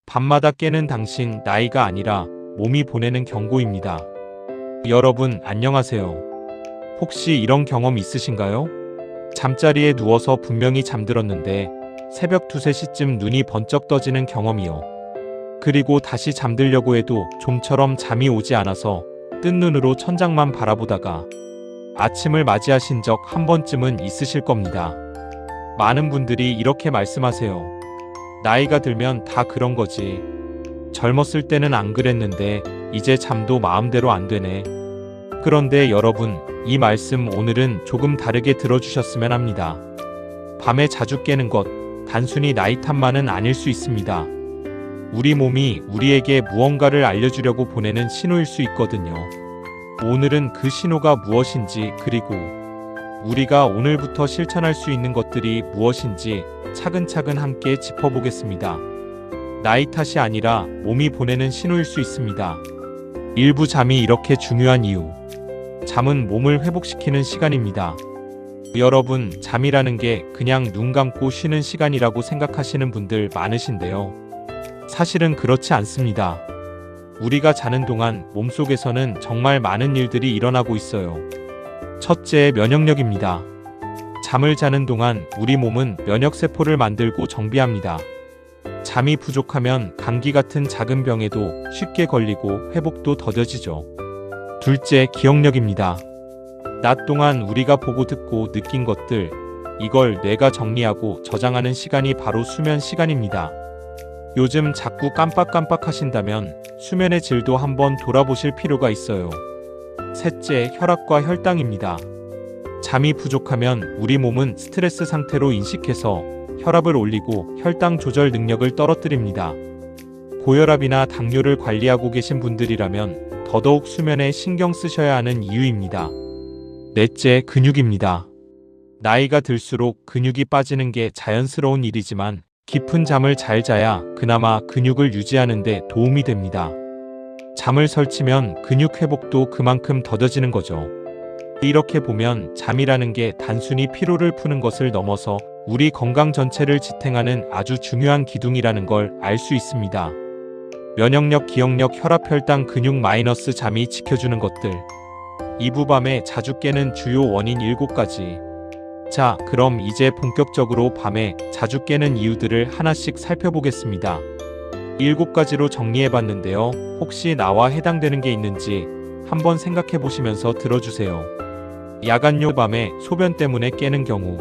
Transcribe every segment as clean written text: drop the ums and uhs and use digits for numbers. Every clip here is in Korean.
밤마다 깨는 당신, 나이가 아니라 몸이 보내는 경고입니다. 여러분, 안녕하세요. 혹시 이런 경험 있으신가요? 잠자리에 누워서 분명히 잠들었는데 새벽 2, 3시쯤 눈이 번쩍 떠지는 경험이요. 그리고 다시 잠들려고 해도 좀처럼 잠이 오지 않아서 뜬 눈으로 천장만 바라보다가 아침을 맞이하신 적 한 번쯤은 있으실 겁니다. 많은 분들이 이렇게 말씀하세요. 나이가 들면 다 그런 거지. 젊었을 때는 안 그랬는데 이제 잠도 마음대로 안 되네. 그런데 여러분, 이 말씀 오늘은 조금 다르게 들어주셨으면 합니다. 밤에 자주 깨는 것, 단순히 나이 탓만은 아닐 수 있습니다. 우리 몸이 우리에게 무언가를 알려주려고 보내는 신호일 수 있거든요. 오늘은 그 신호가 무엇인지, 그리고 우리가 오늘부터 실천할 수 있는 것들이 무엇인지 차근차근 함께 짚어보겠습니다. 나이 탓이 아니라 몸이 보내는 신호일 수 있습니다. 일부 잠이 이렇게 중요한 이유. 잠은 몸을 회복시키는 시간입니다. 여러분, 잠이라는 게 그냥 눈 감고 쉬는 시간이라고 생각하시는 분들 많으신데요. 사실은 그렇지 않습니다. 우리가 자는 동안 몸속에서는 정말 많은 일들이 일어나고 있어요. 첫째, 면역력입니다. 잠을 자는 동안 우리 몸은 면역세포를 만들고 정비합니다. 잠이 부족하면 감기 같은 작은 병에도 쉽게 걸리고 회복도 더뎌지죠. 둘째, 기억력입니다. 낮 동안 우리가 보고 듣고 느낀 것들, 이걸 뇌가 정리하고 저장하는 시간이 바로 수면 시간입니다. 요즘 자꾸 깜빡깜빡 하신다면 수면의 질도 한번 돌아보실 필요가 있어요. 셋째, 혈압과 혈당입니다. 잠이 부족하면 우리 몸은 스트레스 상태로 인식해서 혈압을 올리고 혈당 조절 능력을 떨어뜨립니다. 고혈압이나 당뇨를 관리하고 계신 분들이라면 더더욱 수면에 신경 쓰셔야 하는 이유입니다. 넷째, 근육입니다. 나이가 들수록 근육이 빠지는 게 자연스러운 일이지만 깊은 잠을 잘 자야 그나마 근육을 유지하는 데 도움이 됩니다. 잠을 설치면 근육 회복도 그만큼 더뎌지는 거죠. 이렇게 보면 잠이라는 게 단순히 피로를 푸는 것을 넘어서 우리 건강 전체를 지탱하는 아주 중요한 기둥이라는 걸 알 수 있습니다. 면역력, 기억력, 혈압, 혈당, 근육 마이너스 잠이 지켜주는 것들. 이부밤에 자주 깨는 주요 원인 7가지. 자, 그럼 이제 본격적으로 밤에 자주 깨는 이유들을 하나씩 살펴보겠습니다. 7가지로 정리해봤는데요. 혹시 나와 해당되는 게 있는지 한번 생각해보시면서 들어주세요. 야간요, 밤에 소변 때문에 깨는 경우.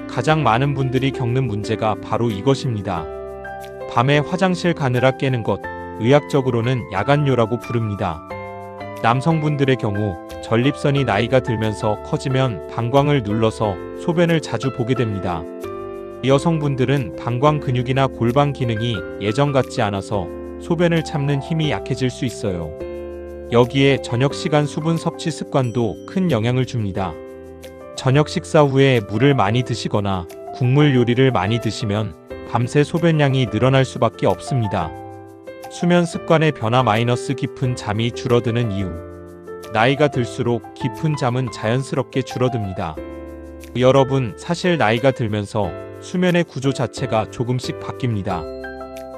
가장 많은 분들이 겪는 문제가 바로 이것입니다. 밤에 화장실 가느라 깨는 것, 의학적으로는 야간요라고 부릅니다. 남성분들의 경우 전립선이 나이가 들면서 커지면 방광을 눌러서 소변을 자주 보게 됩니다. 여성분들은 방광 근육이나 골반 기능이 예전 같지 않아서 소변을 참는 힘이 약해질 수 있어요. 여기에 저녁 시간 수분 섭취 습관도 큰 영향을 줍니다. 저녁 식사 후에 물을 많이 드시거나 국물 요리를 많이 드시면 밤새 소변량이 늘어날 수밖에 없습니다. 수면 습관의 변화 마이너스 깊은 잠이 줄어드는 이유. 나이가 들수록 깊은 잠은 자연스럽게 줄어듭니다. 여러분, 사실 나이가 들면서 수면의 구조 자체가 조금씩 바뀝니다.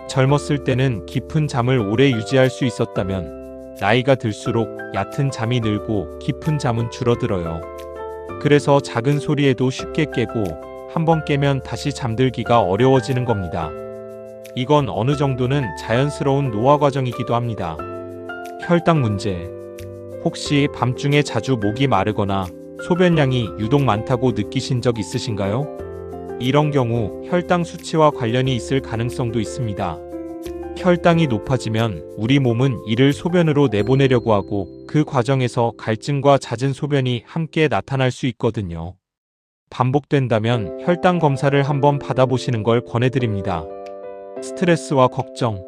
젊었을 때는 깊은 잠을 오래 유지할 수 있었다면 나이가 들수록 얕은 잠이 늘고 깊은 잠은 줄어들어요. 그래서 작은 소리에도 쉽게 깨고 한번 깨면 다시 잠들기가 어려워지는 겁니다. 이건 어느 정도는 자연스러운 노화 과정이기도 합니다. 혈당 문제. 혹시 밤중에 자주 목이 마르거나 소변량이 유독 많다고 느끼신 적 있으신가요? 이런 경우 혈당 수치와 관련이 있을 가능성도 있습니다. 혈당이 높아지면 우리 몸은 이를 소변으로 내보내려고 하고 그 과정에서 갈증과 잦은 소변이 함께 나타날 수 있거든요. 반복된다면 혈당 검사를 한번 받아보시는 걸 권해드립니다. 스트레스와 걱정.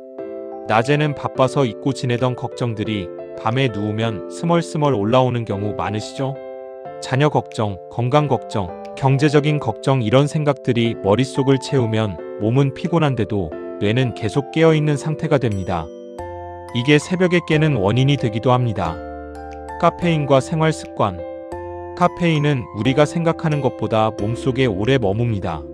낮에는 바빠서 잊고 지내던 걱정들이 밤에 누우면 스멀스멀 올라오는 경우 많으시죠? 자녀 걱정, 건강 걱정, 경제적인 걱정, 이런 생각들이 머릿속을 채우면 몸은 피곤한데도 뇌는 계속 깨어있는 상태가 됩니다. 이게 새벽에 깨는 원인이 되기도 합니다. 카페인과 생활 습관. 카페인은 우리가 생각하는 것보다 몸속에 오래 머뭅니다.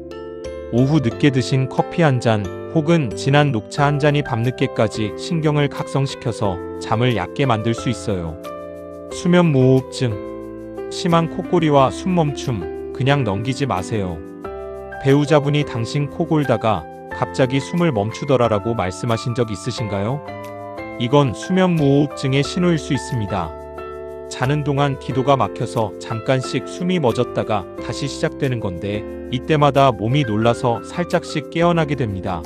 오후 늦게 드신 커피 한 잔, 혹은 진한 녹차 한 잔이 밤늦게까지 신경을 각성시켜서 잠을 얕게 만들 수 있어요. 수면 무호흡증, 심한 콧골이와 숨멈춤 그냥 넘기지 마세요. 배우자분이 당신 코 골다가 갑자기 숨을 멈추더라라고 말씀하신 적 있으신가요? 이건 수면 무호흡증의 신호일 수 있습니다. 자는 동안 기도가 막혀서 잠깐씩 숨이 멎었다가 다시 시작되는 건데 이때마다 몸이 놀라서 살짝씩 깨어나게 됩니다.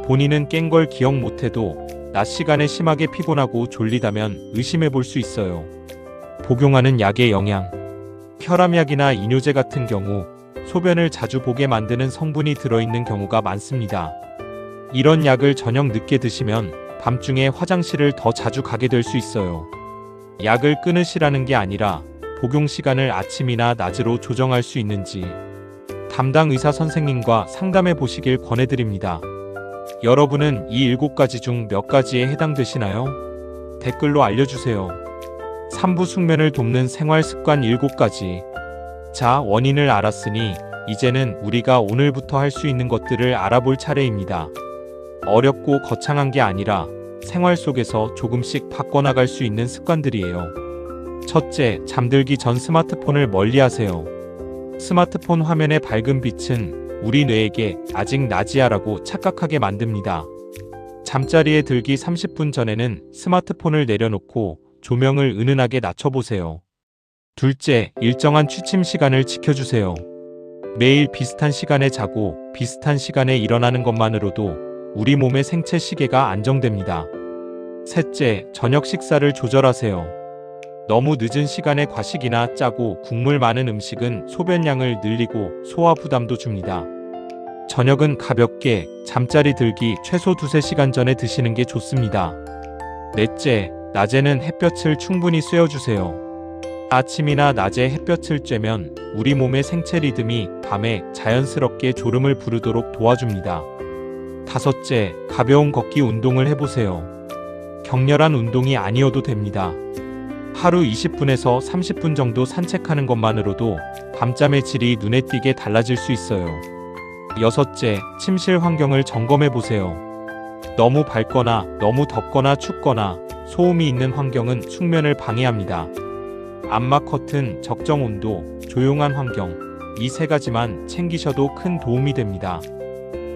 본인은 깬 걸 기억 못해도 낮 시간에 심하게 피곤하고 졸리다면 의심해 볼 수 있어요. 복용하는 약의 영향, 혈압약이나 이뇨제 같은 경우 소변을 자주 보게 만드는 성분이 들어있는 경우가 많습니다. 이런 약을 저녁 늦게 드시면 밤중에 화장실을 더 자주 가게 될 수 있어요. 약을 끊으시라는 게 아니라 복용 시간을 아침이나 낮으로 조정할 수 있는지 담당 의사 선생님과 상담해 보시길 권해드립니다. 여러분은 이 7가지 중 몇 가지에 해당되시나요? 댓글로 알려주세요. 3부 숙면을 돕는 생활 습관 7가지. 자, 원인을 알았으니 이제는 우리가 오늘부터 할 수 있는 것들을 알아볼 차례입니다. 어렵고 거창한 게 아니라 생활 속에서 조금씩 바꿔나갈 수 있는 습관들이에요. 첫째, 잠들기 전 스마트폰을 멀리하세요. 스마트폰 화면의 밝은 빛은 우리 뇌에게 아직 낮이야라고 착각하게 만듭니다. 잠자리에 들기 30분 전에는 스마트폰을 내려놓고 조명을 은은하게 낮춰보세요. 둘째, 일정한 취침 시간을 지켜주세요. 매일 비슷한 시간에 자고 비슷한 시간에 일어나는 것만으로도 우리 몸의 생체 시계가 안정됩니다. 셋째, 저녁 식사를 조절하세요. 너무 늦은 시간에 과식이나 짜고 국물 많은 음식은 소변량을 늘리고 소화 부담도 줍니다. 저녁은 가볍게 잠자리 들기 최소 2~3시간 전에 드시는 게 좋습니다. 넷째, 낮에는 햇볕을 충분히 쐬어주세요. 아침이나 낮에 햇볕을 쬐면 우리 몸의 생체 리듬이 밤에 자연스럽게 졸음을 부르도록 도와줍니다. 다섯째, 가벼운 걷기 운동을 해보세요. 격렬한 운동이 아니어도 됩니다. 하루 20분에서 30분 정도 산책하는 것만으로도 밤잠의 질이 눈에 띄게 달라질 수 있어요. 여섯째, 침실 환경을 점검해보세요. 너무 밝거나 너무 덥거나 춥거나 소음이 있는 환경은 숙면을 방해합니다. 암막 커튼, 적정 온도, 조용한 환경, 이 3가지만 챙기셔도 큰 도움이 됩니다.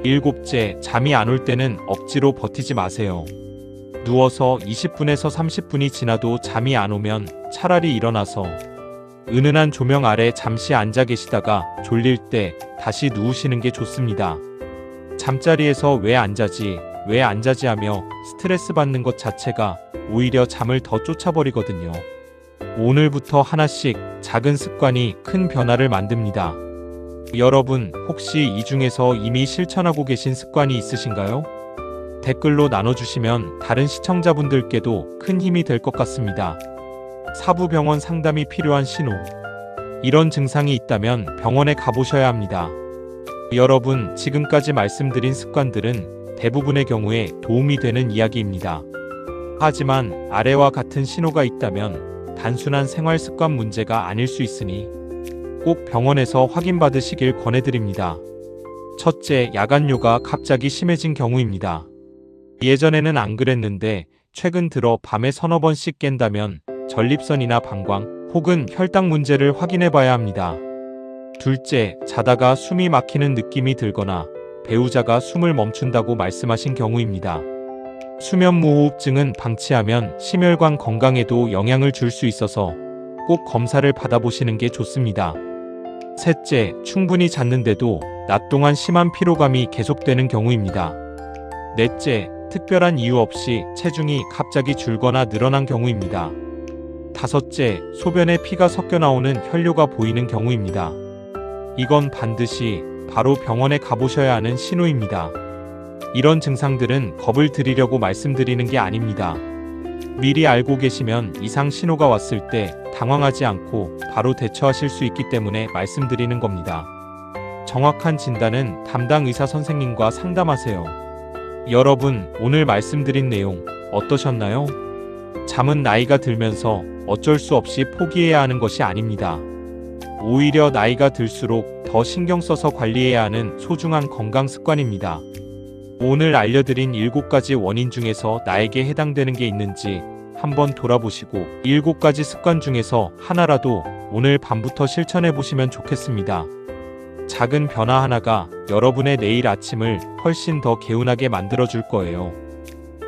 일곱째, 잠이 안 올 때는 억지로 버티지 마세요. 누워서 20분에서 30분이 지나도 잠이 안 오면 차라리 일어나서 은은한 조명 아래 잠시 앉아 계시다가 졸릴 때 다시 누우시는 게 좋습니다. 잠자리에서 왜 안 자지 하며 스트레스 받는 것 자체가 오히려 잠을 더 쫓아버리거든요. 오늘부터 하나씩 작은 습관이 큰 변화를 만듭니다. 여러분, 혹시 이 중에서 이미 실천하고 계신 습관이 있으신가요? 댓글로 나눠주시면 다른 시청자분들께도 큰 힘이 될 것 같습니다. 사부병원 상담이 필요한 신호. 이런 증상이 있다면 병원에 가보셔야 합니다. 여러분, 지금까지 말씀드린 습관들은 대부분의 경우에 도움이 되는 이야기입니다. 하지만 아래와 같은 신호가 있다면 단순한 생활 습관 문제가 아닐 수 있으니 꼭 병원에서 확인받으시길 권해드립니다. 첫째, 야간뇨가 갑자기 심해진 경우입니다. 예전에는 안 그랬는데 최근 들어 밤에 서너 번씩 깬다면 전립선이나 방광 혹은 혈당 문제를 확인해 봐야 합니다. 둘째, 자다가 숨이 막히는 느낌이 들거나 배우자가 숨을 멈춘다고 말씀하신 경우입니다. 수면 무호흡증은 방치하면 심혈관 건강에도 영향을 줄 수 있어서 꼭 검사를 받아보시는 게 좋습니다. 셋째, 충분히 잤는데도 낮 동안 심한 피로감이 계속되는 경우입니다. 넷째, 특별한 이유 없이 체중이 갑자기 줄거나 늘어난 경우입니다. 다섯째, 소변에 피가 섞여 나오는 혈뇨가 보이는 경우입니다. 이건 반드시 바로 병원에 가보셔야 하는 신호입니다. 이런 증상들은 겁을 드리려고 말씀드리는 게 아닙니다. 미리 알고 계시면 이상 신호가 왔을 때 당황하지 않고 바로 대처하실 수 있기 때문에 말씀드리는 겁니다. 정확한 진단은 담당 의사 선생님과 상담하세요. 여러분, 오늘 말씀드린 내용 어떠셨나요? 잠은 나이가 들면서 어쩔 수 없이 포기해야 하는 것이 아닙니다. 오히려 나이가 들수록 더 신경 써서 관리해야 하는 소중한 건강 습관입니다. 오늘 알려드린 7가지 원인 중에서 나에게 해당되는 게 있는지 한번 돌아보시고 7가지 습관 중에서 하나라도 오늘 밤부터 실천해 보시면 좋겠습니다. 작은 변화 하나가 여러분의 내일 아침을 훨씬 더 개운하게 만들어 줄 거예요.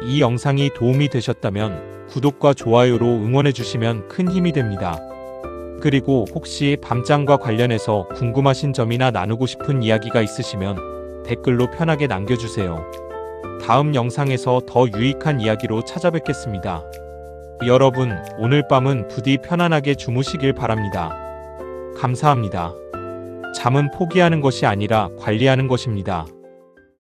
이 영상이 도움이 되셨다면 구독과 좋아요로 응원해 주시면 큰 힘이 됩니다. 그리고 혹시 밤잠과 관련해서 궁금하신 점이나 나누고 싶은 이야기가 있으시면 댓글로 편하게 남겨주세요. 다음 영상에서 더 유익한 이야기로 찾아뵙겠습니다. 여러분, 오늘 밤은 부디 편안하게 주무시길 바랍니다. 감사합니다. 잠은 포기하는 것이 아니라 관리하는 것입니다.